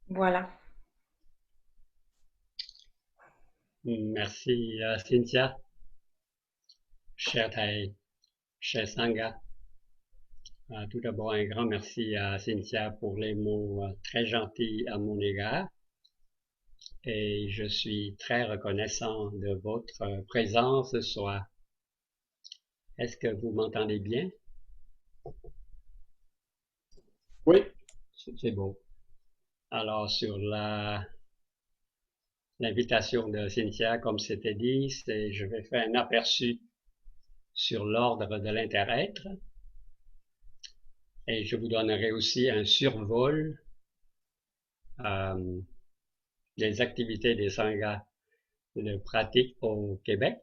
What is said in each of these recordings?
Voilà. Merci Cynthia, cher Thaï, cher Sangha. Tout d'abord, un grand merci à Cynthia pour les mots très gentils à mon égard et je suis très reconnaissant de votre présence ce soir. Est-ce que vous m'entendez bien? Oui, C'est beau. Alors, sur l'invitation de Cynthia, comme c'était dit, je vais faire un aperçu sur l'ordre de l'interêtre et je vous donnerai aussi un survol euh, des activités des sanghas de pratique au Québec.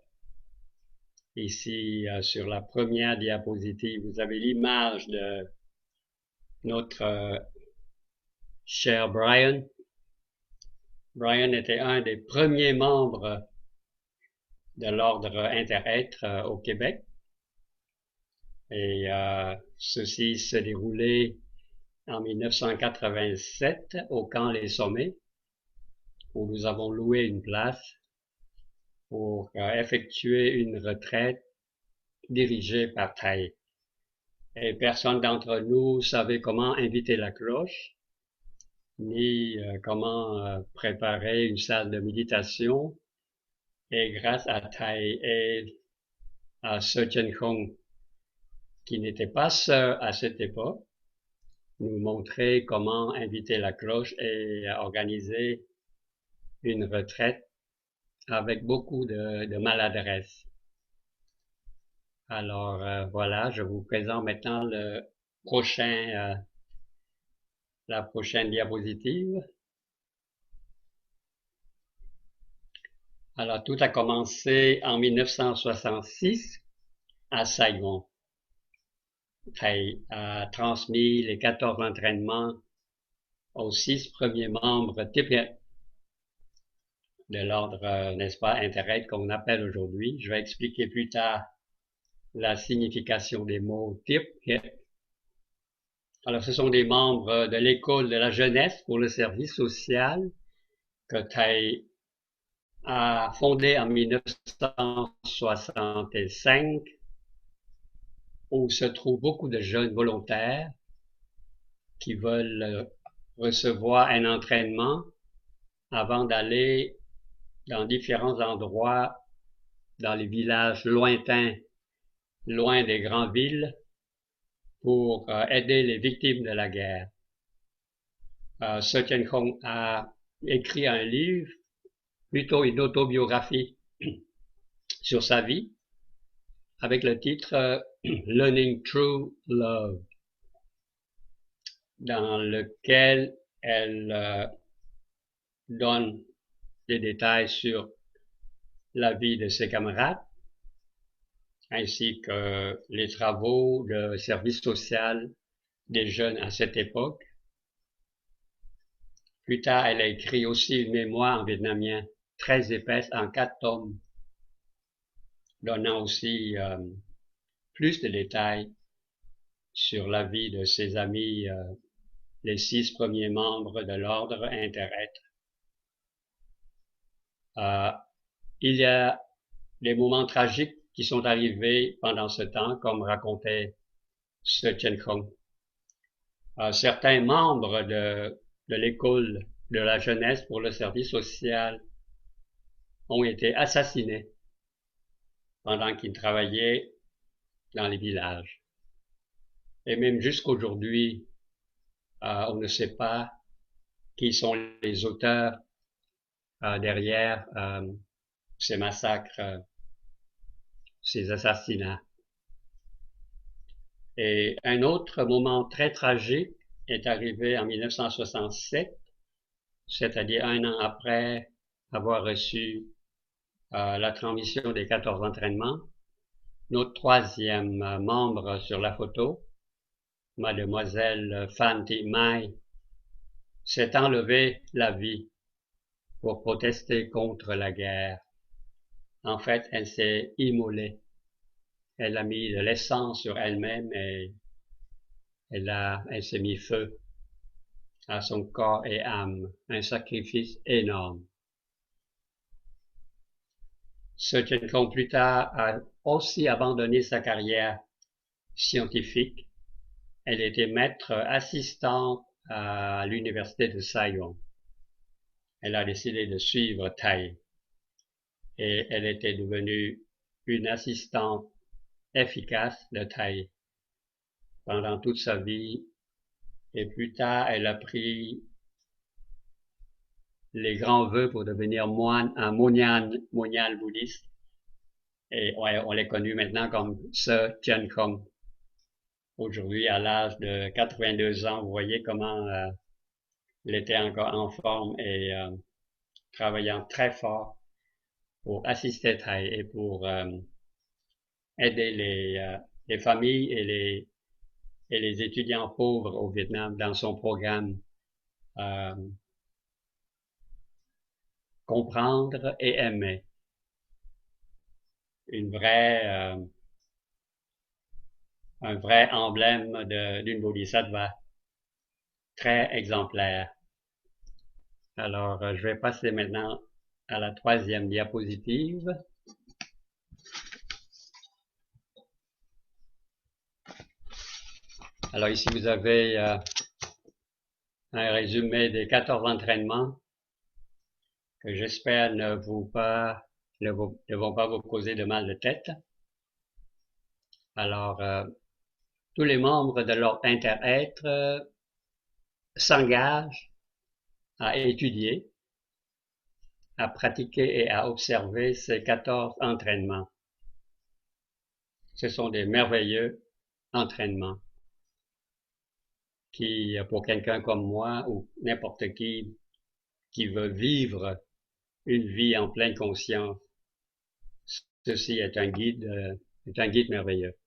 Ici, sur la première diapositive, vous avez l'image de notre cher Brian. Brian était un des premiers membres de l'ordre interêtre au Québec. Et ceci se déroulait en 1987 au camp Les Sommets, où nous avons loué une place pour effectuer une retraite dirigée par Thaï. Et personne d'entre nous savait comment inviter la cloche, ni comment préparer une salle de méditation. Et grâce à Thaï et à Sochen Kong, qui n'était pas sœur à cette époque, nous montrer comment inviter la cloche et organiser une retraite avec beaucoup de maladresse. Alors voilà, je vous présente maintenant la prochaine diapositive. Alors tout a commencé en 1966 à Saigon. Thaï a transmis les 14 entraînements aux 6 premiers membres tibétains de l'ordre, n'est-ce pas, interrète qu'on appelle aujourd'hui. Je vais expliquer plus tard la signification des mots tip. Alors, ce sont des membres de l'école de la jeunesse pour le service social que Thaï a fondé en 1965, où se trouvent beaucoup de jeunes volontaires qui veulent recevoir un entraînement avant d'aller dans différents endroits, dans les villages lointains, loin des grandes villes, pour aider les victimes de la guerre. Sochen Kong a écrit un livre, plutôt une autobiographie sur sa vie, avec le titre Learning True Love, dans lequel elle donne des détails sur la vie de ses camarades, ainsi que les travaux de service social des jeunes à cette époque. Plus tard, elle a écrit aussi une mémoire en vietnamien très épaisse en 4 tomes, donnant aussi plus de détails sur la vie de ses amis, les 6 premiers membres de l'ordre interêtre. Il y a des moments tragiques qui sont arrivés pendant ce temps, comme racontait ce Chen Kong. Certains membres de l'école de la jeunesse pour le service social ont été assassinés pendant qu'ils travaillaient dans les villages. Et même jusqu'aujourd'hui, on ne sait pas qui sont les auteurs derrière ces massacres, ces assassinats. Et un autre moment très tragique est arrivé en 1967, c'est-à-dire un an après avoir reçu la transmission des 14 entraînements. Notre troisième membre sur la photo, mademoiselle Phan Thị Mai, s'est enlevé la vie pour protester contre la guerre. En fait, elle s'est immolée. Elle a mis de l'essence sur elle-même et elle s'est mis feu. à son corps et âme, un sacrifice énorme. Sutton Kong plus tard a aussi abandonné sa carrière scientifique. Elle était maître assistante à l'université de Saigon. Elle a décidé de suivre Tai et elle était devenue une assistante efficace de Tai pendant toute sa vie, et plus tard elle a pris les grands vœux pour devenir moine, un monial bouddhiste, et on l'est connu maintenant comme Sutton Kong. Aujourd'hui, à l'âge de 82 ans, vous voyez comment il était encore en forme et travaillant très fort pour assister Tai et pour aider les familles et les étudiants pauvres au Vietnam dans son programme Comprendre et aimer. Un vrai emblème d'une bodhisattva, très exemplaire. Alors, je vais passer maintenant à la 3e diapositive. Alors ici, vous avez un résumé des 14 entraînements que j'espère ne vont pas vous causer de mal de tête. Alors, tous les membres de l'ordre inter-être s'engagent à étudier, à pratiquer et à observer ces 14 entraînements. Ce sont des merveilleux entraînements qui, pour quelqu'un comme moi ou n'importe qui veut vivre une vie en pleine conscience, ceci est un guide merveilleux.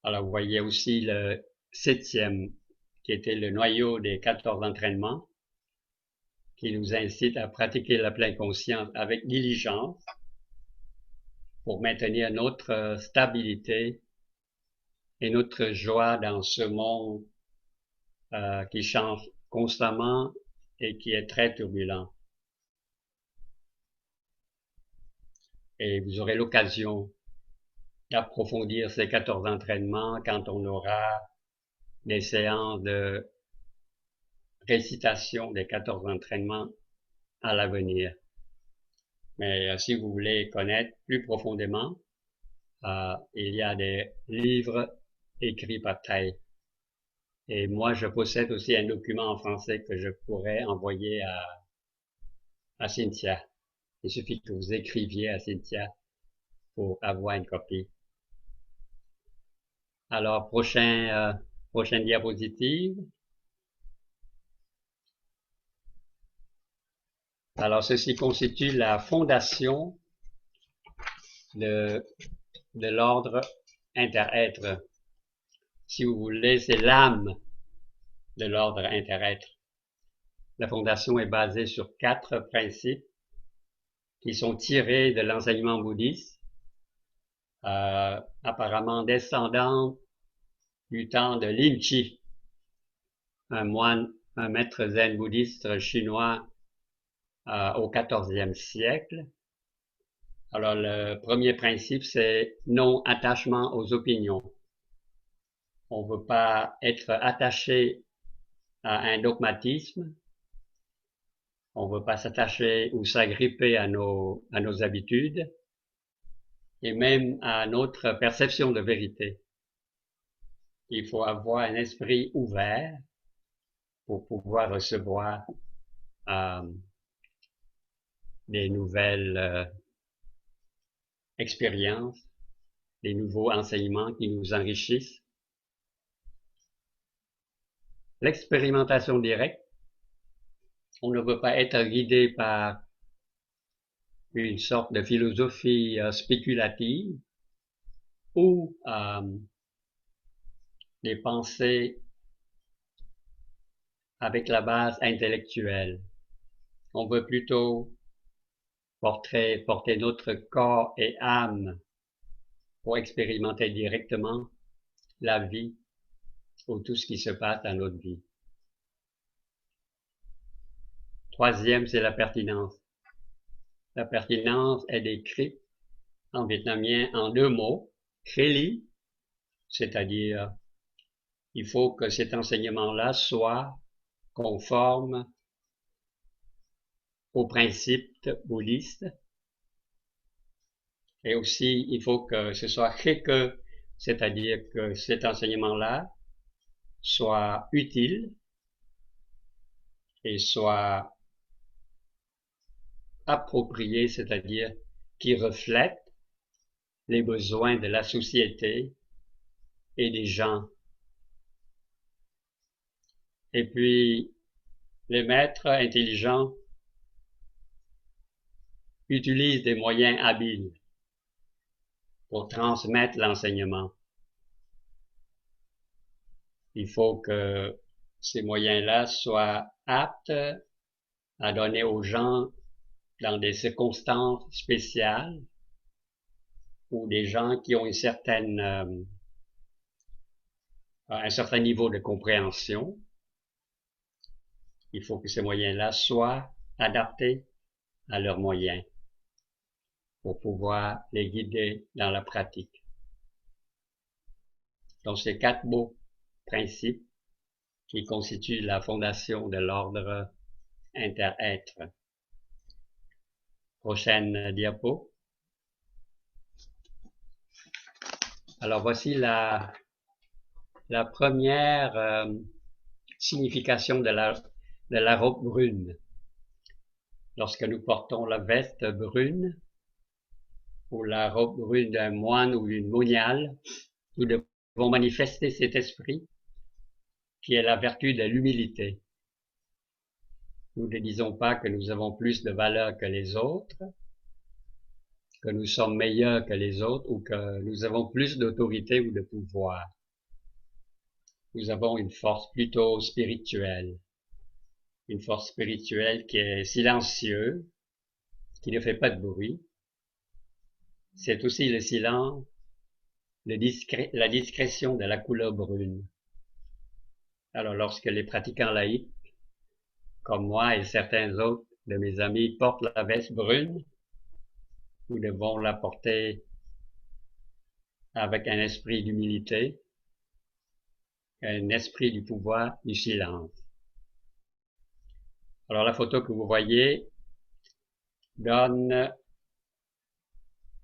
Alors, vous voyez aussi le 7e, qui était le noyau des 14 entraînements, qui nous incite à pratiquer la pleine conscience avec diligence pour maintenir notre stabilité et notre joie dans ce monde qui change constamment et qui est très turbulent. Et vous aurez l'occasion d'approfondir ces 14 entraînements quand on aura des séances de récitation des 14 entraînements à l'avenir. Mais si vous voulez connaître plus profondément, il y a des livres écrits par Tai. Et moi, je possède aussi un document en français que je pourrais envoyer à Cynthia. Il suffit que vous écriviez à Cynthia pour avoir une copie. Alors, prochaine diapositive. Alors, ceci constitue la fondation de l'ordre inter-être. Si vous voulez, c'est l'âme de l'ordre inter-être. La fondation est basée sur 4 principes qui sont tirés de l'enseignement bouddhiste, apparemment descendant du temps de Lin Chi, un maître zen bouddhiste chinois au XIVe siècle. Alors, le premier principe, c'est non-attachement aux opinions. On ne veut pas être attaché à un dogmatisme. On ne veut pas s'attacher ou s'agripper à nos habitudes et même à notre perception de vérité. Il faut avoir un esprit ouvert pour pouvoir recevoir des nouvelles expériences, des nouveaux enseignements qui nous enrichissent. L'expérimentation directe, on ne veut pas être guidé par une sorte de philosophie spéculative ou des pensées avec la base intellectuelle. On veut plutôt porter notre corps et âme pour expérimenter directement la vie pour tout ce qui se passe dans notre vie. Troisième, c'est la pertinence. La pertinence est décrite en vietnamien en 2 mots, Kheli, c'est-à-dire il faut que cet enseignement-là soit conforme aux principes bouddhistes, et aussi il faut que ce soit Kheke, c'est-à-dire que cet enseignement-là soit utile et soit approprié, c'est-à-dire qui reflète les besoins de la société et des gens. Et puis, les maîtres intelligents utilisent des moyens habiles pour transmettre l'enseignement. Il faut que ces moyens-là soient aptes à donner aux gens dans des circonstances spéciales ou des gens qui ont un certain niveau de compréhension. Il faut que ces moyens-là soient adaptés à leurs moyens pour pouvoir les guider dans la pratique. Donc, ces 4 beaux principes qui constituent la fondation de l'ordre inter-être. Prochaine diapo. Alors, voici la première signification de la robe brune. Lorsque nous portons la veste brune ou la robe brune d'un moine ou d'une moniale, nous devons manifester cet esprit qui est la vertu de l'humilité. Nous ne disons pas que nous avons plus de valeur que les autres, que nous sommes meilleurs que les autres ou que nous avons plus d'autorité ou de pouvoir. Nous avons une force plutôt spirituelle, une force spirituelle qui est silencieuse, qui ne fait pas de bruit. C'est aussi le silence, la discrétion de la couleur brune. Alors lorsque les pratiquants laïcs, comme moi et certains autres de mes amis, portent la veste brune, nous devons la porter avec un esprit d'humilité, un esprit du pouvoir, du silence. Alors la photo que vous voyez donne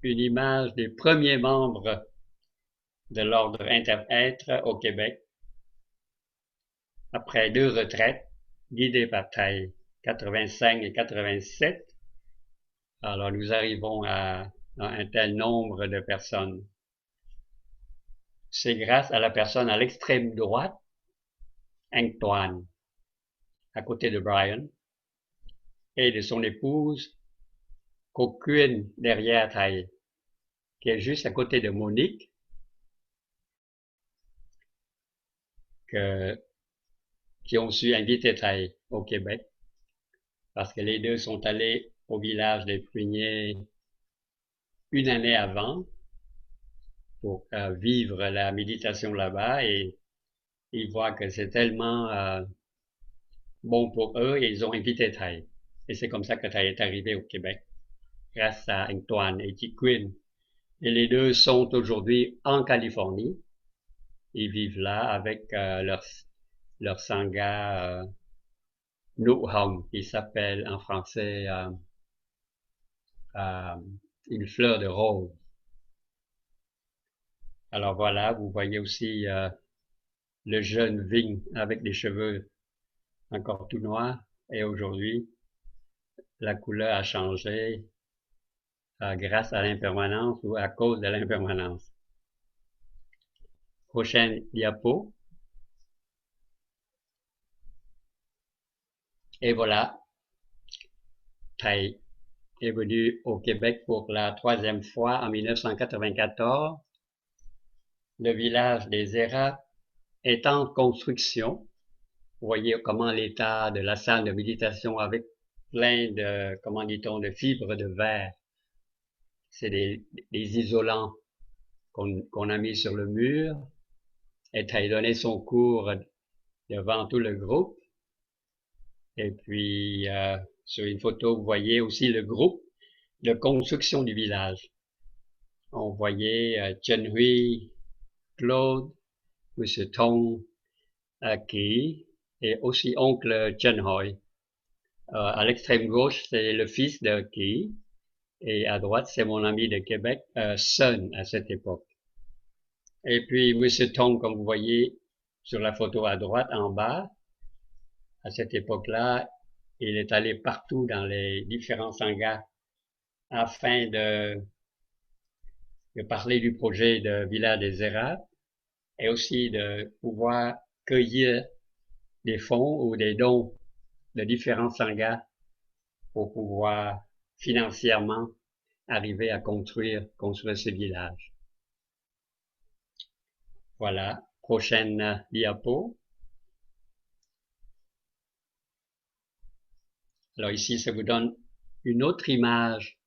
une image des premiers membres de l'ordre inter-être au Québec, après 2 retraites guidées par Thay 85 et 87. Alors nous arrivons à un tel nombre de personnes. C'est grâce à la personne à l'extrême droite, Anh Tuan, à côté de Brian, et de son épouse, Cô Quyên, derrière Thay, qui est juste à côté de Monique, qui ont su inviter Thay au Québec, parce que les deux sont allés au village des Pruniers 1 année avant pour vivre la méditation là-bas, et ils voient que c'est tellement bon pour eux et ils ont invité Thay. Et c'est comme ça que Thay est arrivé au Québec, grâce à Anh Tuan et Chị Quyên. Et les deux sont aujourd'hui en Californie. Ils vivent là avec leur sangha Nụ Hồng, qui s'appelle en français une fleur de rose. Alors voilà, vous voyez aussi le jeune Vinh avec des cheveux encore tout noirs, et aujourd'hui la couleur a changé grâce à l'impermanence ou à cause de l'impermanence. Prochaine diapo. Et voilà, Thay est venu au Québec pour la 3e fois en 1994. Le village des Eras est en construction. Vous voyez comment l'état de la salle de méditation avec plein de, comment dit-on, de fibres de verre. C'est des isolants qu'on a mis sur le mur. et a donné son cours devant tout le groupe. Et puis, sur une photo, vous voyez aussi le groupe de construction du village. On voyait Chen Hui, Claude, M. Tong, Ki, et aussi oncle Chen Hoi. À l'extrême gauche, c'est le fils de Ki, et à droite, c'est mon ami de Québec, Sun, à cette époque. Et puis, M. Tong, comme vous voyez sur la photo à droite, en bas, à cette époque-là, il est allé partout dans les différents sanghas afin de parler du projet de Village des Érables et aussi de pouvoir cueillir des fonds ou des dons de différents sanghas pour pouvoir financièrement arriver à construire ce village. Voilà, prochaine diapo. Alors ici, ça vous donne une autre image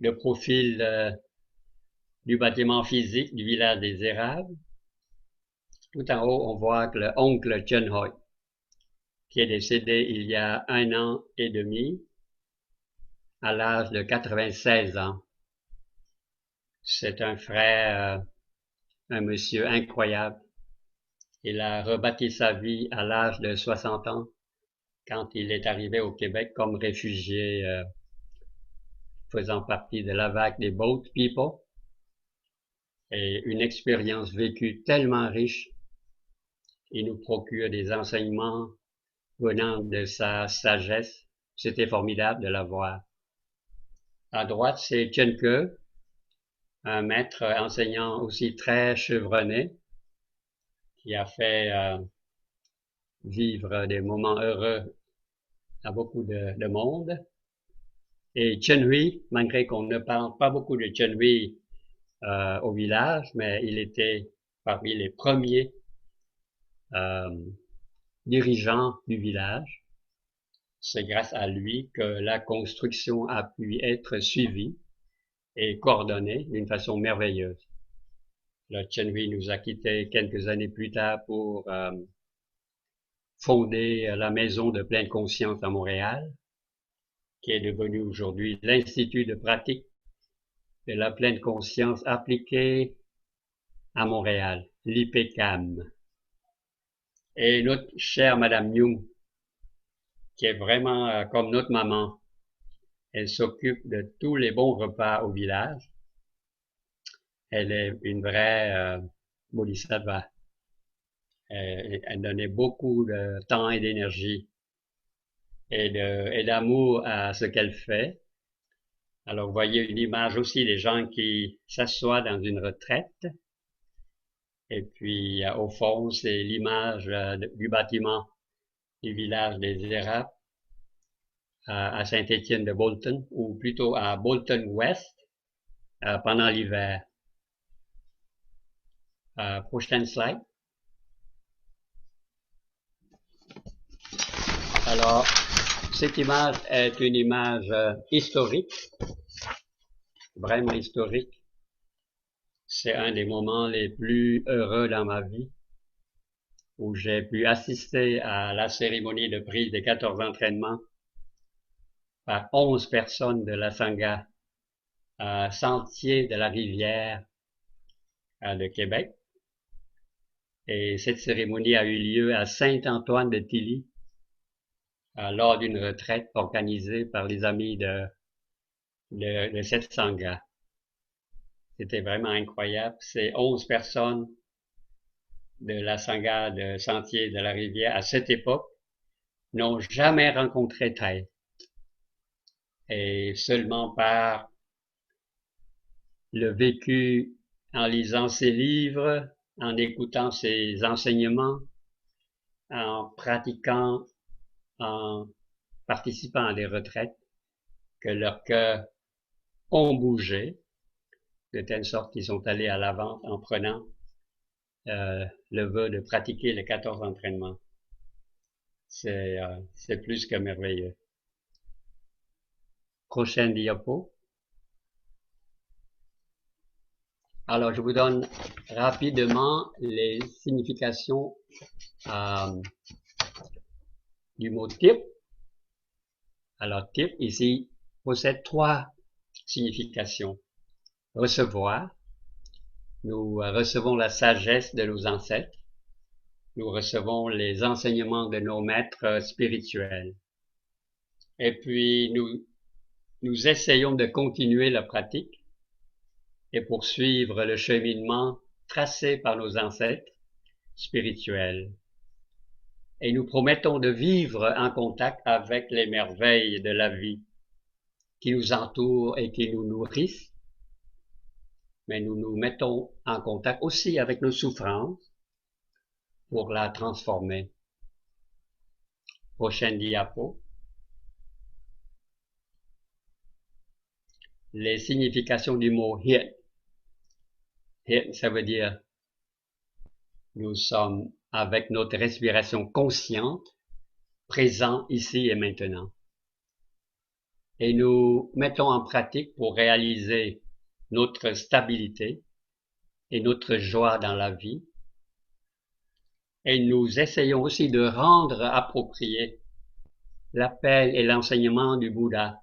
de profil du bâtiment physique du village des Érables. Tout en haut, on voit que le oncle Chen Hoi, qui est décédé il y a 1 an et demi, à l'âge de 96 ans. C'est un frère, un monsieur incroyable. Il a rebâti sa vie à l'âge de 60 ans, quand il est arrivé au Québec comme réfugié, faisant partie de la vague des Boat People. Et une expérience vécue tellement riche, il nous procure des enseignements venant de sa sagesse. C'était formidable de la voir. À droite, c'est Chen Ke, un maître enseignant aussi très chevronné, qui a fait vivre des moments heureux à beaucoup de monde. Et Chen Hui, malgré qu'on ne parle pas beaucoup de Chen Hui au village, mais il était parmi les premiers dirigeants du village. C'est grâce à lui que la construction a pu être suivie et coordonnée d'une façon merveilleuse. Le Chen Hui nous a quittés quelques années plus tard pour fonder la maison de pleine conscience à Montréal, qui est devenue aujourd'hui l'Institut de pratique de la pleine conscience appliquée à Montréal, l'IPCAM. Et notre chère Madame Young, qui est vraiment comme notre maman, elle s'occupe de tous les bons repas au village. Elle est une vraie bodhisattva. Elle donnait beaucoup de temps et d'énergie et d'amour à ce qu'elle fait. Alors, vous voyez une image aussi des gens qui s'assoient dans une retraite. Et puis, au fond, c'est l'image du bâtiment du village des Érables à Saint-Étienne de Bolton, ou plutôt à Bolton West, pendant l'hiver. Prochaine slide. Alors, cette image est une image historique, vraiment historique. C'est un des moments les plus heureux dans ma vie, où j'ai pu assister à la cérémonie de prise des 14 entraînements par 11 personnes de la Sangha Sentier de la Rivière de Québec. Et cette cérémonie a eu lieu à Saint-Antoine de Tilly lors d'une retraite organisée par les amis de cette Sangha. C'était vraiment incroyable. Ces 11 personnes de la Sangha de Sentier de la Rivière à cette époque n'ont jamais rencontré Thay. Et seulement par le vécu, en lisant ses livres, en écoutant ses enseignements, en pratiquant, en participant à des retraites, que leurs cœurs ont bougé, de telle sorte qu'ils sont allés à l'avant en prenant le vœu de pratiquer les 14 entraînements. C'est plus que merveilleux. Prochaine diapo. Alors, je vous donne rapidement les significations du mot type. Alors, type, ici, possède trois significations. Recevoir. Nous recevons la sagesse de nos ancêtres. Nous recevons les enseignements de nos maîtres spirituels. Et puis, nous essayons de continuer la pratique et poursuivre le cheminement tracé par nos ancêtres spirituels. Et nous promettons de vivre en contact avec les merveilles de la vie qui nous entourent et qui nous nourrissent, mais nous nous mettons en contact aussi avec nos souffrances pour la transformer. Prochaine diapo. Les significations du mot hit. Hit, ça veut dire nous sommes avec notre respiration consciente, présents ici et maintenant. Et nous mettons en pratique pour réaliser notre stabilité et notre joie dans la vie. Et nous essayons aussi de rendre approprié l'appel et l'enseignement du Bouddha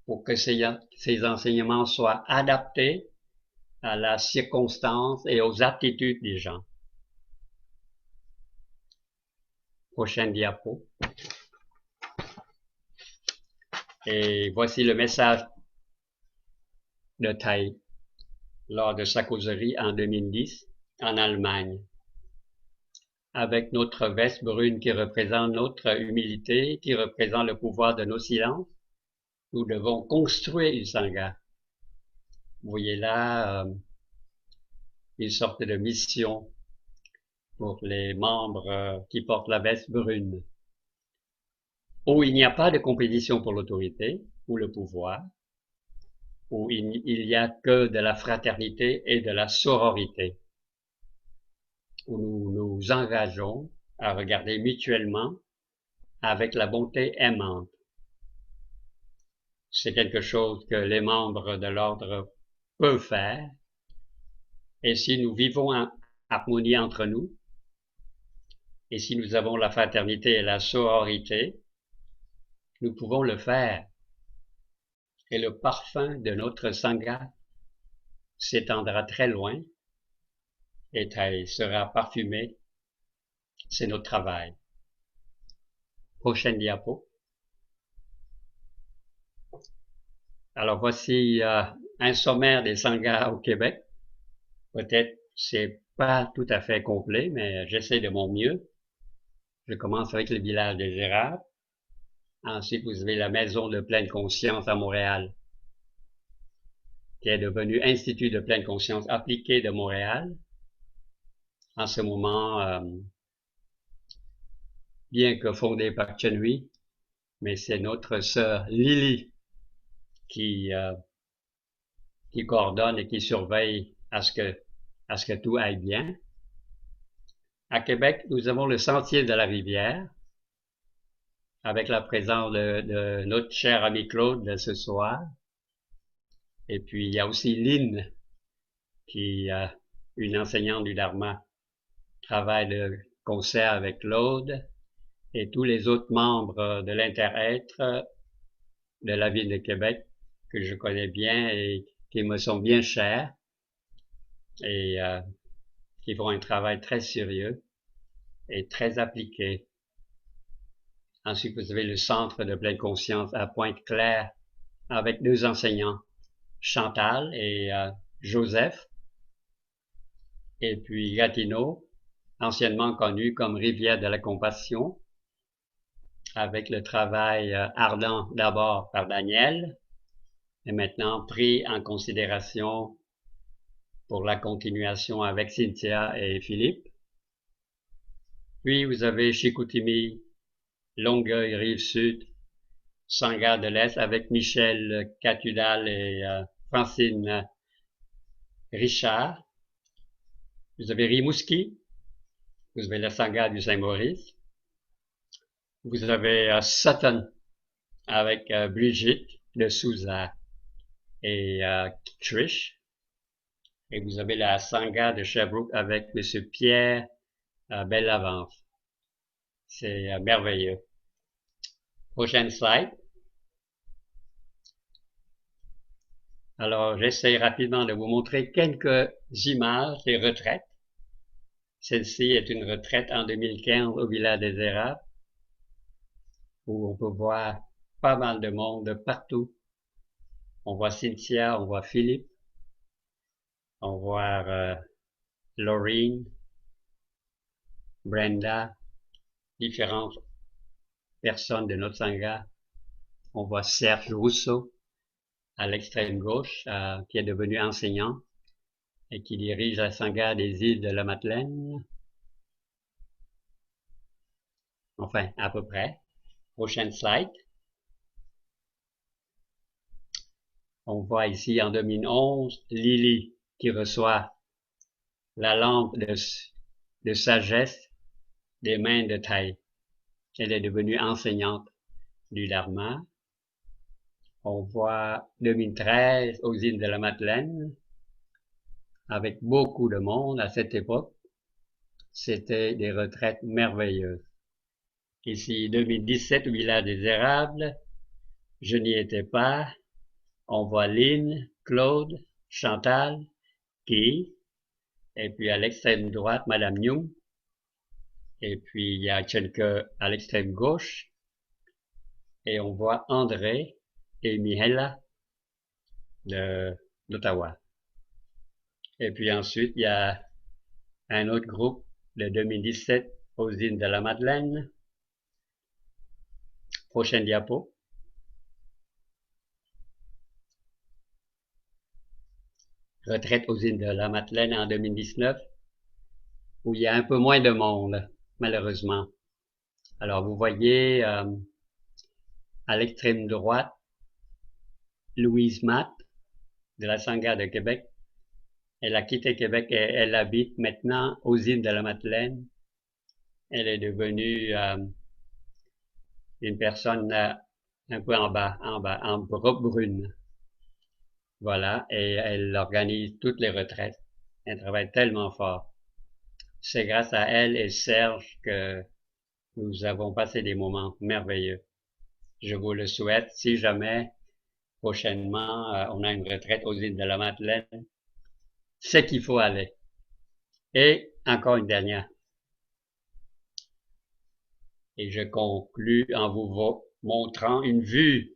pour que ces enseignements soient adaptés à la circonstance et aux aptitudes des gens. Prochaine diapo. Et voici le message de Thay lors de sa causerie en 2010 en Allemagne. Avec notre veste brune qui représente notre humilité, qui représente le pouvoir de nos silences, nous devons construire une sangha. Vous voyez là une sorte de mission pour les membres qui portent la veste brune, où il n'y a pas de compétition pour l'autorité ou le pouvoir, où il n'y a que de la fraternité et de la sororité, où nous nous engageons à regarder mutuellement avec la bonté aimante. C'est quelque chose que les membres de l'ordre peuvent faire, et si nous vivons en harmonie entre nous, et si nous avons la fraternité et la sororité, nous pouvons le faire. Et le parfum de notre sangha s'étendra très loin et sera parfumé. C'est notre travail. Prochaine diapo. Alors voici un sommaire des sanghas au Québec. Peut-être c'est pas tout à fait complet, mais j'essaie de mon mieux. Je commence avec le village des Érables. Ensuite, vous avez la maison de pleine conscience à Montréal, qui est devenue Institut de pleine conscience appliquée de Montréal. En ce moment, bien que fondé par Chenui, mais c'est notre sœur Lily qui coordonne et qui surveille à ce que tout aille bien. À Québec, nous avons le Sentier de la Rivière, avec la présence de notre cher ami Claude de ce soir. Et puis, il y a aussi Lynn, qui est une enseignante du Dharma, travaille de concert avec Claude et tous les autres membres de l'inter-être de la ville de Québec que je connais bien et qui me sont bien chers et qui font un travail très sérieux et très appliqué. Ensuite, vous avez le Centre de pleine conscience à Pointe-Claire avec deux enseignants, Chantal et Joseph, et puis Gatineau, anciennement connu comme Rivière de la Compassion, avec le travail ardent d'abord par Daniel, et maintenant pris en considération pour la continuation avec Cynthia et Philippe. Puis vous avez Chicoutimi, Longueuil, Rive-Sud, Sangha de l'Est avec Michel Catudal et Francine Richard. Vous avez Rimouski, vous avez la Sangha du Saint-Maurice. Vous avez Sutton avec Brigitte de Souza et Trish. Et vous avez la Sangha de Sherbrooke avec Monsieur Pierre Bellavance. C'est merveilleux. Prochaine slide. Alors, j'essaie rapidement de vous montrer quelques images des retraites. Celle-ci est une retraite en 2015 au village des Érables, où on peut voir pas mal de monde de partout. On voit Cynthia, on voit Philippe, on voit Laureen, Brenda, différentes personnes de notre sangha. On voit Serge Rousseau à l'extrême gauche, qui est devenu enseignant et qui dirige la sangha des îles de la Madeleine. Enfin, à peu près. Prochaine slide. On voit ici en 2011 Lily qui reçoit la lampe de sagesse des mains de Thaï. Elle est devenue enseignante du Dharma. On voit 2013 aux îles de la Madeleine avec beaucoup de monde à cette époque. C'était des retraites merveilleuses. Ici 2017 au village des Érables. Je n'y étais pas. On voit Lynn, Claude, Chantal, Guy, et puis à l'extrême droite, Madame New, et puis il y a quelques à l'extrême gauche, et on voit André et Mihaela d'Ottawa. Et puis ensuite, il y a un autre groupe de 2017 aux îles de la Madeleine. Prochaine diapo. Retraite aux îles de la Madeleine en 2019, où il y a un peu moins de monde, malheureusement. Alors, vous voyez à l'extrême droite, Louise Matt, de la Sangha de Québec. Elle a quitté Québec et elle habite maintenant aux îles de la Madeleine. Elle est devenue une personne un peu en bas, en robe brune. Voilà, et elle organise toutes les retraites. Elle travaille tellement fort. C'est grâce à elle et Serge que nous avons passé des moments merveilleux. Je vous le souhaite. Si jamais, prochainement, on a une retraite aux îles de la Madeleine, c'est qu'il faut aller. Et encore une dernière. Et je conclus en vous montrant une vue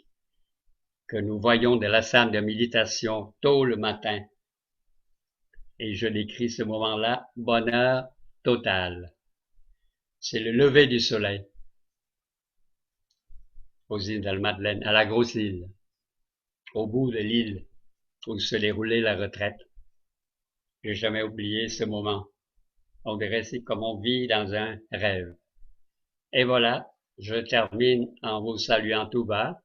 que nous voyons de la salle de méditation tôt le matin. Et je décris ce moment-là, bonheur total. C'est le lever du soleil aux îles de la Madeleine, à la grosse île, au bout de l'île où se déroulait la retraite. J'ai jamais oublié ce moment. On dirait c'est comme on vit dans un rêve. Et voilà, je termine en vous saluant tout bas.